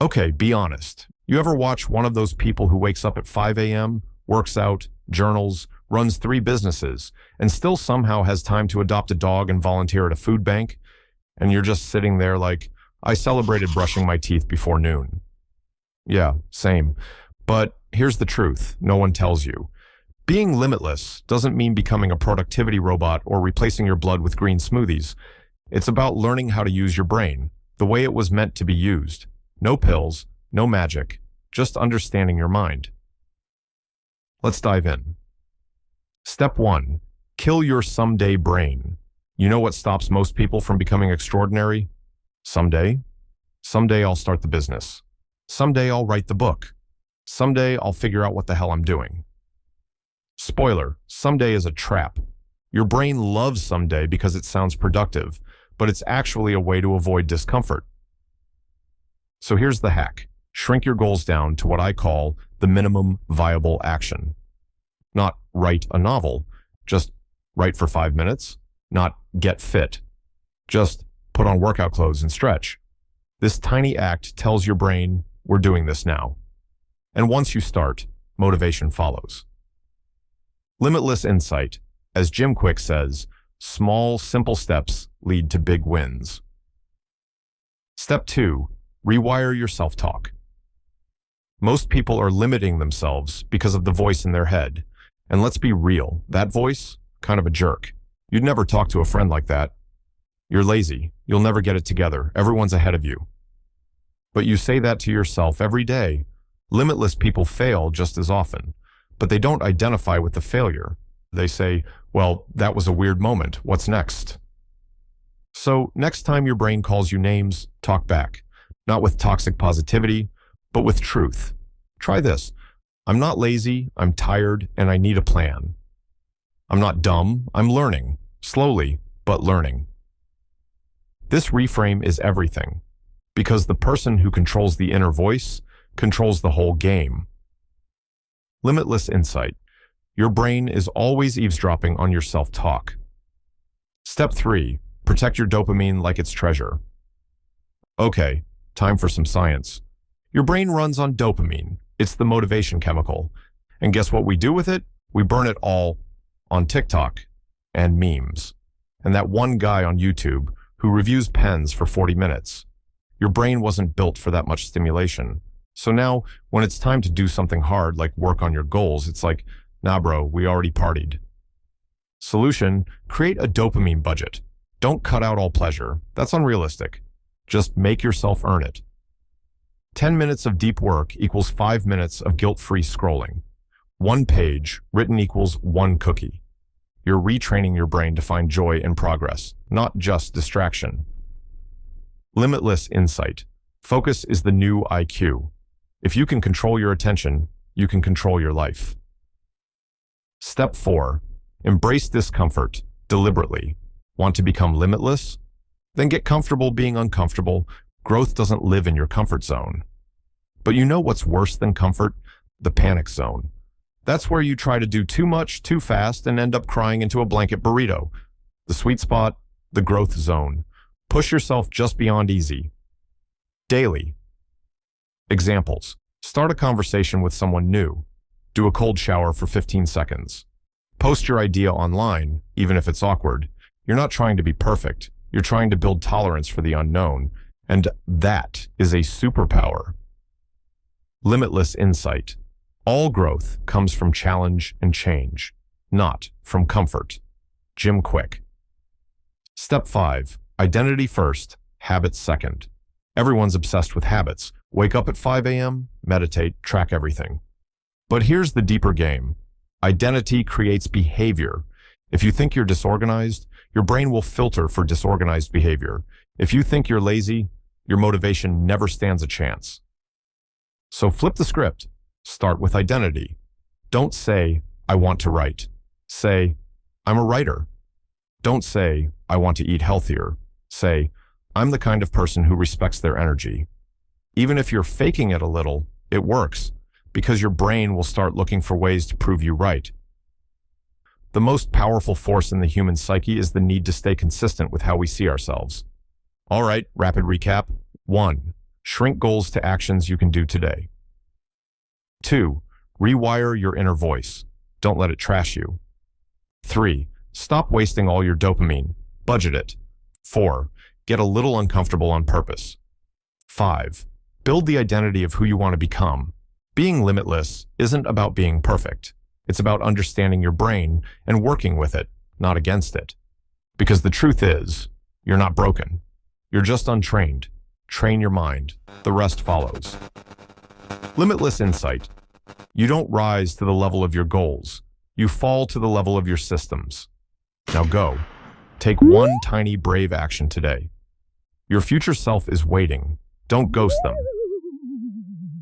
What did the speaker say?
Okay, be honest. You ever watch one of those people who wakes up at 5 a.m., works out, journals, runs 3 businesses, and still somehow has time to adopt a dog and volunteer at a food bank? And you're just sitting there like, I celebrated brushing my teeth before noon. Yeah, same. But here's the truth no one tells you. Being limitless doesn't mean becoming a productivity robot or replacing your blood with green smoothies. It's about learning how to use your brain, the way it was meant to be used. No pills, no magic, just understanding your mind. Let's dive in. Step 1. Kill your someday brain. You know what stops most people from becoming extraordinary? Someday. Someday I'll start the business. Someday I'll write the book. Someday I'll figure out what the hell I'm doing. Spoiler, someday is a trap. Your brain loves someday because it sounds productive, but it's actually a way to avoid discomfort. So here's the hack. Shrink your goals down to what I call the minimum viable action. Not write a novel, just write for 5 minutes. Not get fit, just put on workout clothes and stretch. This tiny act tells your brain, we're doing this now. And once you start, motivation follows. Limitless insight. As Jim Kwik says, small, simple steps lead to big wins. Step 2. Rewire your self-talk. Most people are limiting themselves because of the voice in their head. And let's be real, that voice, kind of a jerk. You'd never talk to a friend like that. You're lazy. You'll never get it together. Everyone's ahead of you. But you say that to yourself every day. Limitless people fail just as often, but they don't identify with the failure. They say, well, that was a weird moment. What's next? So next time your brain calls you names, talk back. Not with toxic positivity, but with truth. Try this. I'm not lazy, I'm tired, and I need a plan. I'm not dumb, I'm learning. Slowly, but learning. This reframe is everything, because the person who controls the inner voice controls the whole game. Limitless insight. Your brain is always eavesdropping on your self-talk. Step 3. Protect your dopamine like it's treasure. Okay, time for some science. Your brain runs on dopamine. It's the motivation chemical. And guess what we do with it? We burn it all on TikTok and memes. And that one guy on YouTube who reviews pens for 40 minutes. Your brain wasn't built for that much stimulation. So now, when it's time to do something hard like work on your goals, it's like, nah bro, we already partied. Solution, create a dopamine budget. Don't cut out all pleasure. That's unrealistic. Just make yourself earn it. 10 minutes of deep work equals 5 minutes of guilt-free scrolling. 1 page written equals 1 cookie. You're retraining your brain to find joy in progress, not just distraction. Limitless insight. Focus is the new IQ. If you can control your attention, you can control your life. Step 4. Embrace discomfort deliberately. Want to become limitless? Then get comfortable being uncomfortable. Growth doesn't live in your comfort zone. But you know what's worse than comfort? The panic zone. That's where you try to do too much, too fast, and end up crying into a blanket burrito. The sweet spot, the growth zone. Push yourself just beyond easy. Daily. Examples. Start a conversation with someone new. Do a cold shower for 15 seconds. Post your idea online, even if it's awkward. You're not trying to be perfect. You're trying to build tolerance for the unknown. And that is a superpower. Limitless insight. All growth comes from challenge and change, not from comfort. Jim Kwik. Step 5. Identity first, habits second. Everyone's obsessed with habits. Wake up at 5 a.m., meditate, track everything. But here's the deeper game. Identity creates behavior. If you think you're disorganized, your brain will filter for disorganized behavior. If you think you're lazy, your motivation never stands a chance. So flip the script. Start with identity. Don't say, I want to write. Say, I'm a writer. Don't say, I want to eat healthier. Say, I'm the kind of person who respects their energy. Even if you're faking it a little, it works, because your brain will start looking for ways to prove you right. The most powerful force in the human psyche is the need to stay consistent with how we see ourselves. All right, rapid recap. 1. Shrink goals to actions you can do today. 2. Rewire your inner voice. Don't let it trash you. 3. Stop wasting all your dopamine. Budget it. 4. Get a little uncomfortable on purpose. 5. Build the identity of who you want to become. Being limitless isn't about being perfect. It's about understanding your brain and working with it, not against it. Because the truth is, you're not broken. You're just untrained. Train your mind. The rest follows. Limitless insight. You don't rise to the level of your goals. You fall to the level of your systems. Now go. Take one tiny brave action today. Your future self is waiting. Don't ghost them.